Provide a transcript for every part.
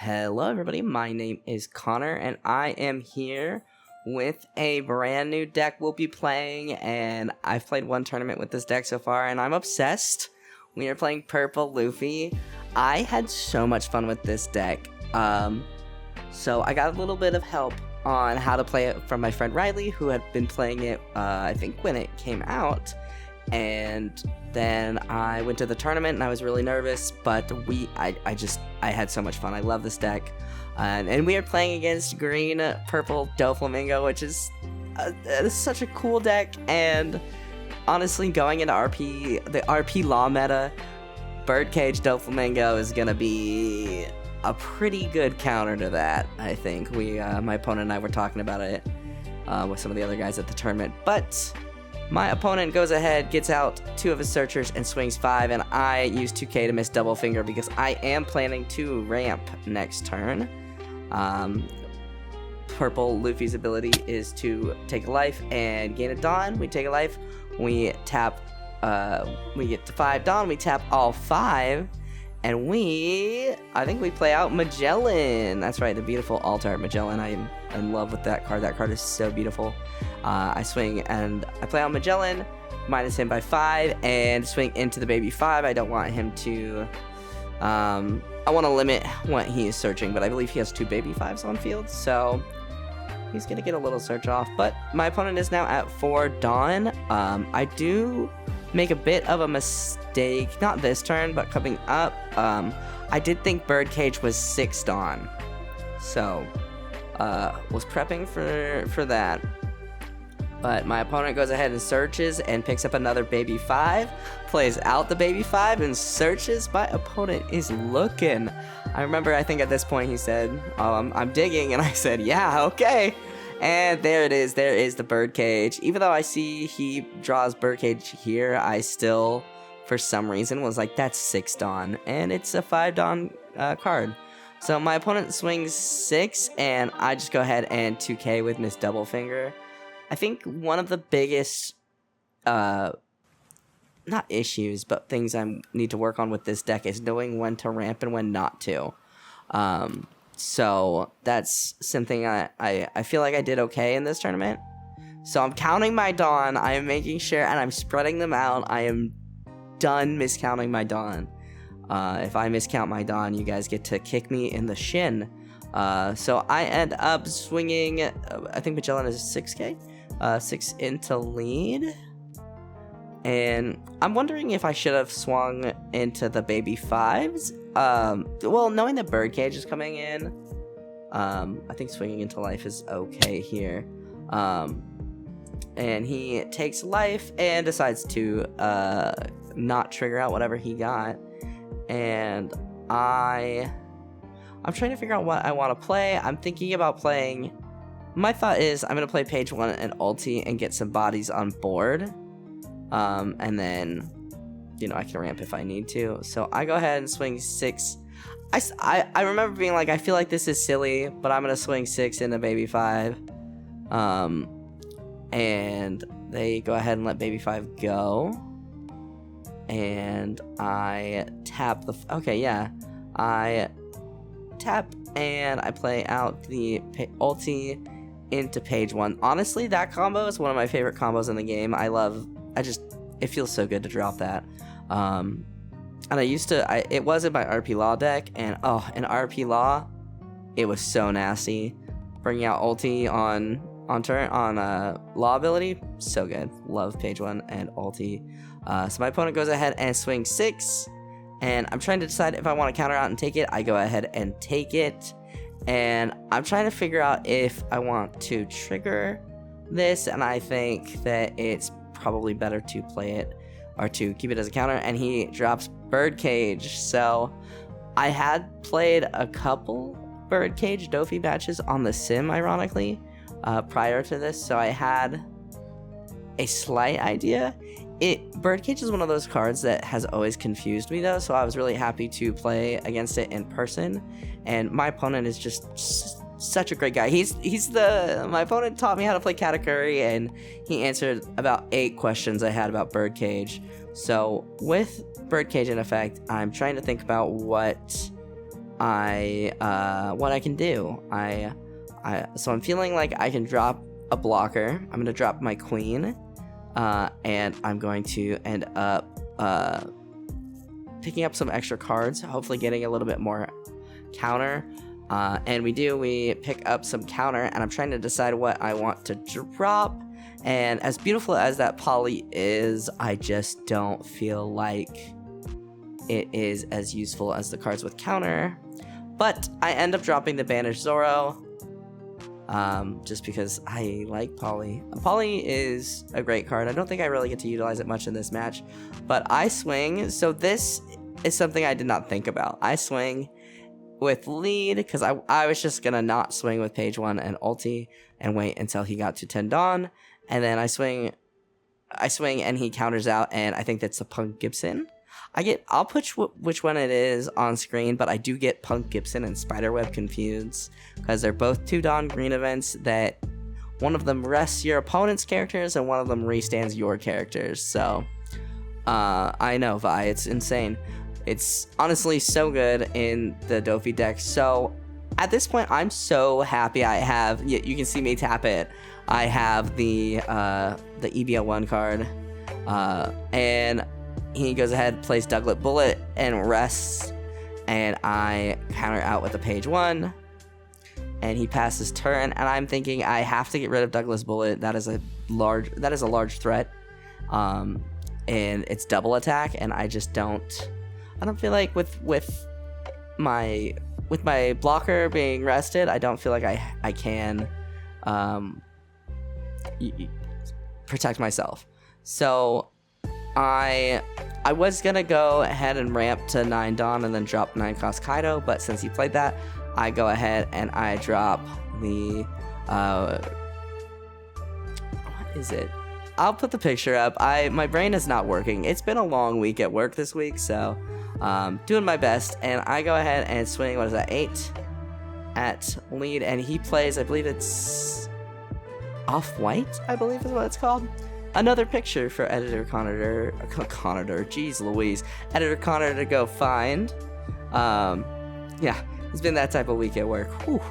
Hello everybody, my name is Connor and I am here with a brand new deck we'll be playing, and I've played one tournament with this deck so far and I'm obsessed. We are playing Purple Luffy. I had so much fun with this deck. So I got a little bit of help on how to play it from my friend Riley, who had been playing it I think when it came out. And then I went to the tournament and I was really nervous, but I had so much fun. I love this deck. And we are playing against green purple Dofflamingo, which is such a cool deck. And honestly, going into the RP law meta, Birdcage Dofflamingo is gonna be a pretty good counter to that. I think my opponent and I were talking about it with some of the other guys at the tournament, but my opponent goes ahead, gets out 2 of his searchers, and swings 5, and I use 2k to miss double finger because I am planning to ramp next turn. Purple Luffy's ability is to take a life and gain a Dawn. We take a life, we tap, we get to 5 Dawn, we tap all 5, and I think we play out Magellan. That's right, the beautiful Altar Magellan. I'm in love with that card. That card is so beautiful. I swing and I play out Magellan, minus him by 5, and swing into the baby 5. I don't want him to, I want to limit what he is searching, but I believe he has 2 baby 5s on field, so he's going to get a little search off. But my opponent is now at 4 Dawn. I do make a bit of a mistake, not this turn, but coming up. I did think Birdcage was 6 Dawn, so was prepping for that. But my opponent goes ahead and searches and picks up another baby 5, plays out the baby 5 and searches. My opponent is looking. I remember, I think at this point he said, I'm digging, and I said, yeah, okay. And there it is. There is the Birdcage. Even though I see he draws Birdcage here, I still, for some reason, was like, that's 6 Dawn. And it's a 5 Dawn card. So my opponent swings 6, and I just go ahead and 2k with Miss Double Finger. I think one of the biggest, not issues, but things I need to work on with this deck is knowing when to ramp and when not to. So that's something I feel like I did okay in this tournament. So I'm counting my Dawn, I am making sure, and I'm spreading them out. I am done miscounting my Dawn. If I miscount my Dawn, you guys get to kick me in the shin. So I end up swinging, I think Magellan is 6k, 6 into lead. And I'm wondering if I should have swung into the baby 5s. Well, knowing that Birdcage is coming in, I think swinging into life is okay here. And he takes life and decides to not trigger out whatever he got. And I'm trying to figure out what I want to play. I'm thinking about playing, my thought is I'm going to play page 1 and ulti and get some bodies on board. And then, I can ramp if I need to. So I go ahead and swing 6. I remember being like, I feel like this is silly, but I'm going to swing 6 into baby 5. And they go ahead and let baby 5 go. And I tap I tap and I play out the ulti into page 1. Honestly, that combo is one of my favorite combos in the game. It feels so good to drop that. And it was in my RP Law deck, and in RP Law, it was so nasty. Bringing out ulti on turn, Law ability, so good. Love page 1 and ulti. So my opponent goes ahead and swings 6, and I'm trying to decide if I want to counter out and take it. I go ahead and take it, and I'm trying to figure out if I want to trigger this, and I think that it's probably better to play it or to keep it as a counter, and he drops Birdcage. So I had played a couple Birdcage Doffy matches on the sim, ironically, prior to this, so I had a slight idea. Birdcage is one of those cards that has always confused me, though, so I was really happy to play against it in person. And my opponent is just such a great guy. My opponent taught me how to play Katakuri, and he answered about 8 questions I had about Birdcage. So with Birdcage in effect, I'm trying to think about what what I can do. So I'm feeling like I can drop a blocker. I'm gonna drop my queen, and I'm going to end up picking up some extra cards, hopefully getting a little bit more counter. And we pick up some counter, and I'm trying to decide what I want to drop. And as beautiful as that poly is, I just don't feel like it is as useful as the cards with counter. But I end up dropping the Banished Zoro, just because I like poly. Poly is a great card. I don't think I really get to utilize it much in this match, but I swing. So this is something I did not think about. I swing with lead because I was just gonna not swing with page 1 and ulti and wait until he got to 10 Dawn, and then I swing and he counters out, and I think that's the Punk Gibson. I'll put which one it is on screen, but I do get Punk Gibson and Spiderweb confused because they're both 2 Dawn green events that one of them rests your opponent's characters and one of them restands your characters. So I know, Vi, it's insane. It's honestly so good in the Doffy deck. So at this point, I'm so happy I have, you can see me tap it. I have the EB01 card, and he goes ahead, plays Douglas Bullet, and rests, and I counter out with the page 1, and he passes turn, and I'm thinking I have to get rid of Douglas Bullet. That is a large threat, and it's double attack, and I don't feel like with my blocker being rested, I don't feel like I can protect myself. So I was gonna go ahead and ramp to 9 Dawn and then drop 9 cost Kaido, but since he played that, I go ahead and I drop the what is it? I'll put the picture up. My brain is not working. It's been a long week at work this week, so doing my best, and I go ahead and swing, what is that, 8 at lead, and he plays, I believe it's Off-White, I believe is what it's called. Another picture for Editor Connor, jeez Louise, Editor Connor to go find. Yeah, it's been that type of week at work. Whew.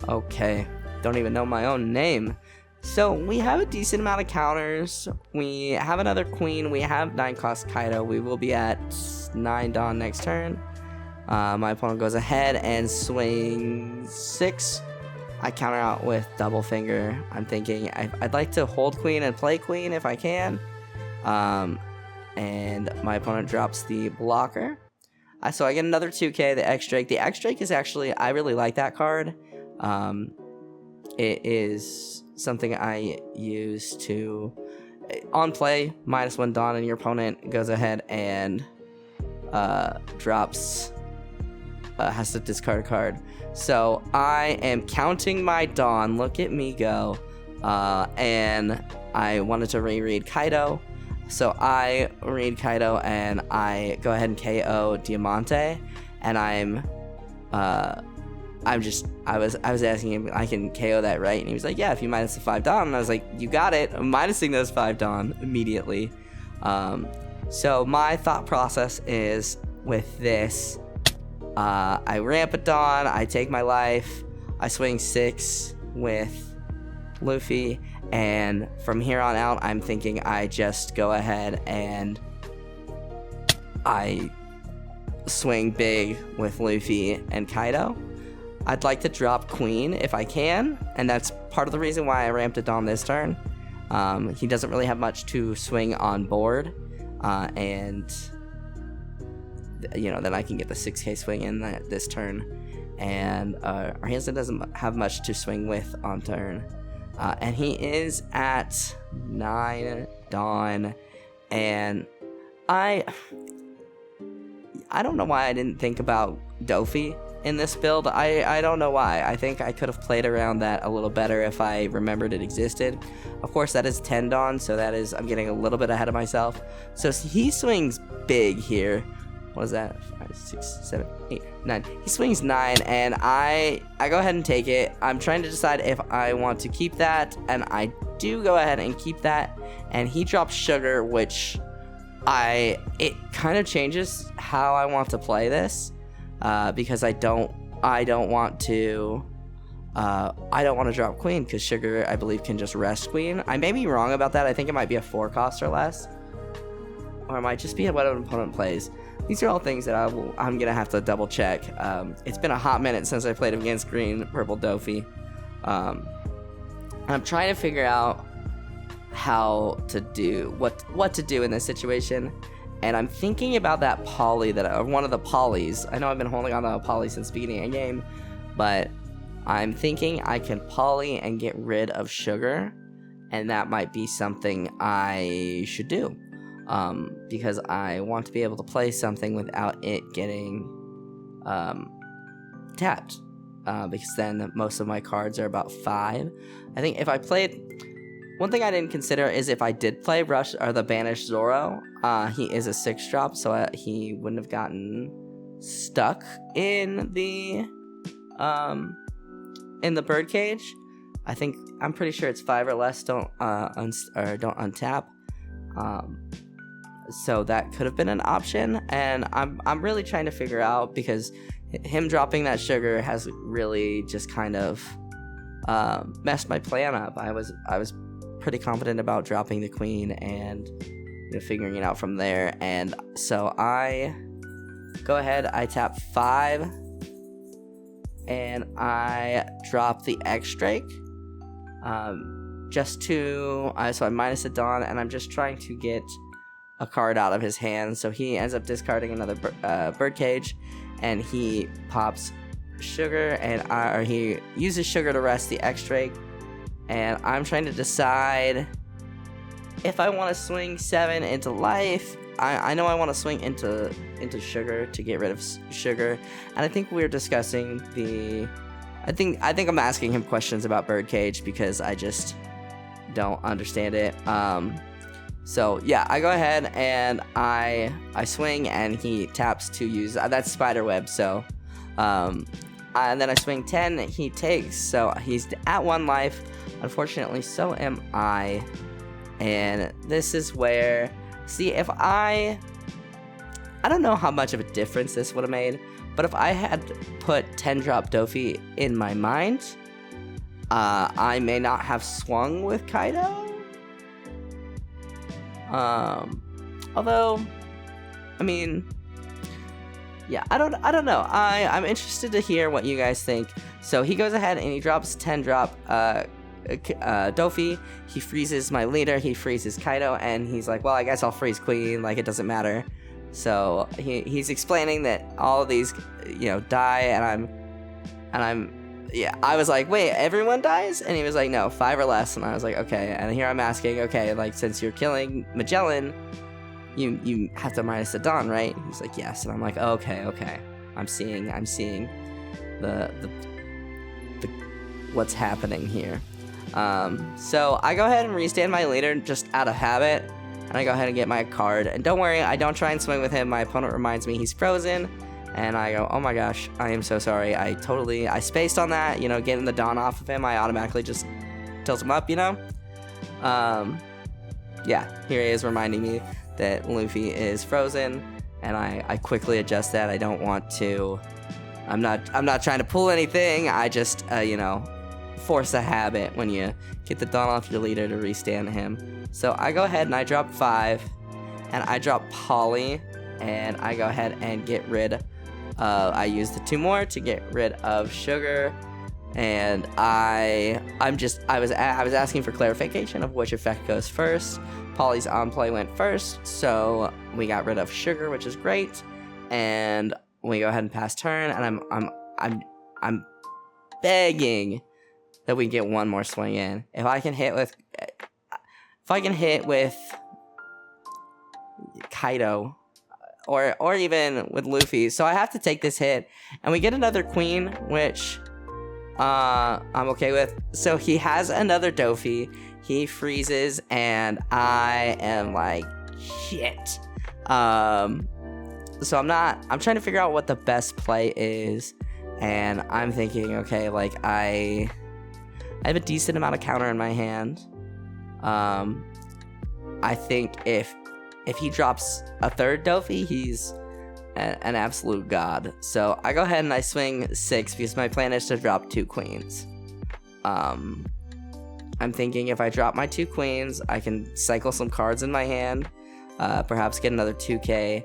Okay, don't even know my own name. So we have a decent amount of counters. We have another queen. We have 9 cost Kaido. We will be at 9 Dawn next turn. My opponent goes ahead and swings 6. I counter out with double finger. I'm thinking I'd like to hold queen and play queen if I can. And my opponent drops the blocker. So I get another 2k, the X-Drake. The X-Drake is actually, I really like that card. It is something I use to, on play, -1 Dawn, and your opponent goes ahead and drops, has to discard a card. So I am counting my Dawn, look at me go, and I wanted to reread Kaido. So I read Kaido and I go ahead and KO Diamante, and I was asking him, I can KO that, right? And he was like, yeah, if you minus the 5 Dawn. And I was like, you got it. I'm minusing those 5 Dawn immediately. So my thought process is with this, I ramp a Dawn, I take my life, I swing 6 with Luffy, and from here on out, I'm thinking I just go ahead and I swing big with Luffy and Kaido. I'd like to drop Queen if I can, and that's part of the reason why I ramped it on this turn. He doesn't really have much to swing on board, and then I can get the 6k swing in this turn, and Hansen doesn't have much to swing with on turn, and he is at 9 Dawn, and I don't know why I didn't think about Doffy in this build. I don't know why. I think I could have played around that a little better if I remembered it existed. Of course, that is 10 Dawn, so that is, I'm getting a little bit ahead of myself. So he swings big here. What is that? 5, 6, 7, 8, 9. He swings 9, and I go ahead and take it. I'm trying to decide if I want to keep that, and I do go ahead and keep that. And he drops Sugar, which it kind of changes how I want to play this. because I don't want to drop queen, because sugar, I believe, can just rest queen. I may be wrong about that. I think it might be a 4 cost or less, or it might just be what an opponent plays. These are all things that I'm gonna have to double check. It's been a hot minute since I played against green purple Doffy. I'm trying to figure out how to do what to do in this situation, and I'm thinking about that poly one of the polys. I know I've been holding on to a poly since the beginning of the game, but I'm thinking I can poly and get rid of sugar, and that might be something I should do, because I want to be able to play something without it getting tapped, because then most of my cards are about 5. I think if I played... One thing I didn't consider is if I did play Rush or the Banished Zoro, he is a 6-drop, so he wouldn't have gotten stuck in the birdcage. I'm pretty sure it's 5 or less. Don't untap. So that could have been an option, and I'm really trying to figure out, because him dropping that sugar has really just kind of messed my plan up. I was pretty confident about dropping the queen and figuring it out from there, and so I go ahead, I tap 5, and I drop the X-Drake, just to so I minus a Dawn, and I'm just trying to get a card out of his hand, so he ends up discarding another birdcage, and he pops sugar, or he uses sugar to rest the X-Drake. And I'm trying to decide if I want to swing 7 into life. I know I want to swing into sugar to get rid of sugar. And I think we're discussing I think I'm asking him questions about Birdcage because I just don't understand it. So yeah, I go ahead and I swing, and he taps to use that's Spiderweb. So and then I swing 10. He takes, so he's at 1 life. Unfortunately, so am I. And this is where, see, if I don't know how much of a difference this would have made, but if I had put 10-drop Doffy in my mind, I may not have swung with Kaido. Although, I mean, yeah, I don't know. I'm interested to hear what you guys think. So he goes ahead and he drops 10-drop Doffy. He freezes my leader, he freezes Kaido, and he's like, well, I guess I'll freeze Queen, like, it doesn't matter. So he's explaining that all of these, die, and I was like, wait, everyone dies? And he was like, no, 5 or less. And I was like, okay. And here I'm asking, okay, like, since you're killing Magellan, you have to minus the Dawn, right? He's like, yes. And I'm like, okay. I'm seeing the what's happening here. So I go ahead and restand my leader just out of habit, and I go ahead and get my card. And don't worry, I don't try and swing with him. My opponent reminds me he's frozen, and I go, oh my gosh, I am so sorry. I spaced on that, getting the Dawn off of him. I automatically just tilt him up, yeah, here he is reminding me that Luffy is frozen, and I quickly adjust that. I don't want to, I'm not trying to pull anything. I just, force a habit when you get the Dawn off your leader to restand him. So I go ahead and I drop 5, and I drop Polly, and I go ahead and get rid I use the 2 more to get rid of sugar, and I was asking for clarification of which effect goes first. Polly's on play went first, so we got rid of sugar, which is great, and we go ahead and pass turn, and I'm begging that we get 1 more swing in. If I can hit with Kaido, or even with Luffy, so I have to take this hit, and we get another queen, which I'm okay with. So he has another Doffy, he freezes, and I am like, shit. So I'm trying to figure out what the best play is, and I'm thinking, okay, like, I have a decent amount of counter in my hand. I think if he drops a 3rd Doffy, an absolute god. So I go ahead and I swing 6 because my plan is to drop 2 queens. I'm thinking if I drop my 2 queens, I can cycle some cards in my hand, perhaps get another 2k,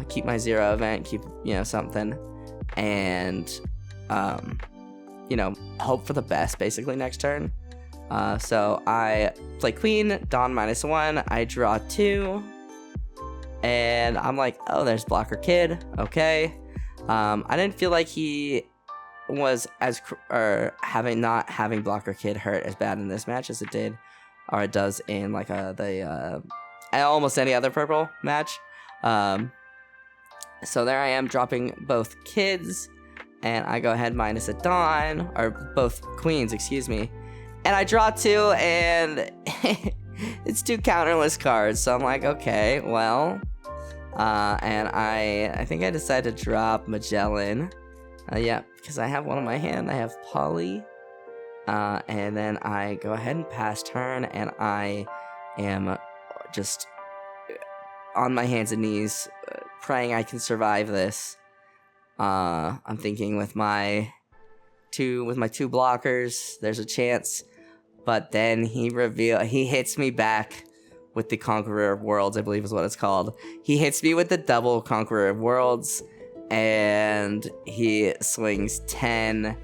keep my 0 event, keep, something, and, hope for the best basically next turn. So I play queen, Don -1, I draw 2, and I'm like, oh, there's blocker kid, okay. I didn't feel like he was not having blocker kid hurt as bad in this match as it did, or it does in like almost any other purple match. So there I am dropping both kids, and I go ahead minus a Dawn, or both queens, excuse me, and I draw 2, and it's 2 counterless cards. So I'm like, okay, well, and I think I decided to drop Magellan. Yeah, because I have one in my hand. I have Polly, and then I go ahead and pass turn, and I am just on my hands and knees, praying I can survive this. I'm thinking with my 2 blockers, there's a chance, but then he hits me back with the Conqueror of Worlds, I believe is what it's called. He hits me with the double Conqueror of Worlds, and he swings 10,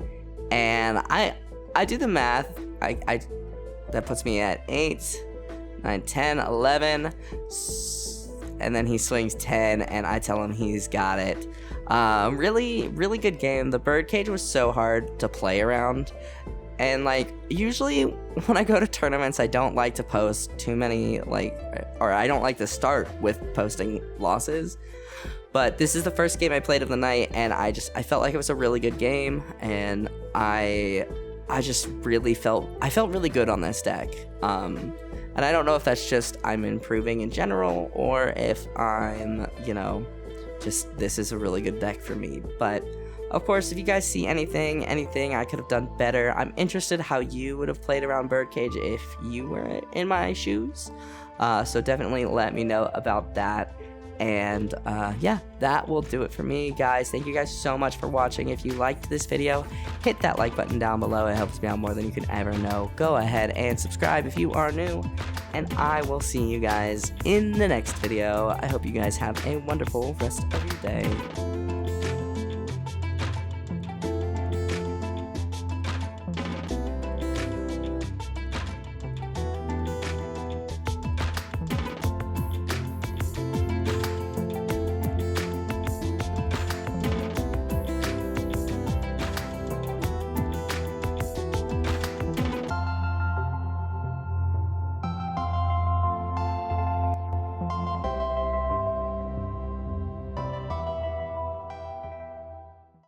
and I do the math. I that puts me at 8, 9, 10, 11, and then he swings 10, and I tell him he's got it. Really good game. The birdcage was so hard to play around, and like usually when I go to tournaments, I don't like to post too many, or I don't like to start with posting losses. But this is the first game I played of the night, and I felt like it was a really good game, and I just really felt really good on this deck. And I don't know if that's just I'm improving in general, or if I'm, just this is a really good deck for me. But of course, if you guys see anything I could have done better, I'm interested how you would have played around birdcage if you were in my shoes. So definitely let me know about that. And yeah, that will do it for me, guys. Thank you guys so much for watching. If you liked this video, hit that like button down below. It helps me out more than you could ever know. Go ahead and subscribe if you are new, and I will see you guys in the next video. I hope you guys have a wonderful rest of your day.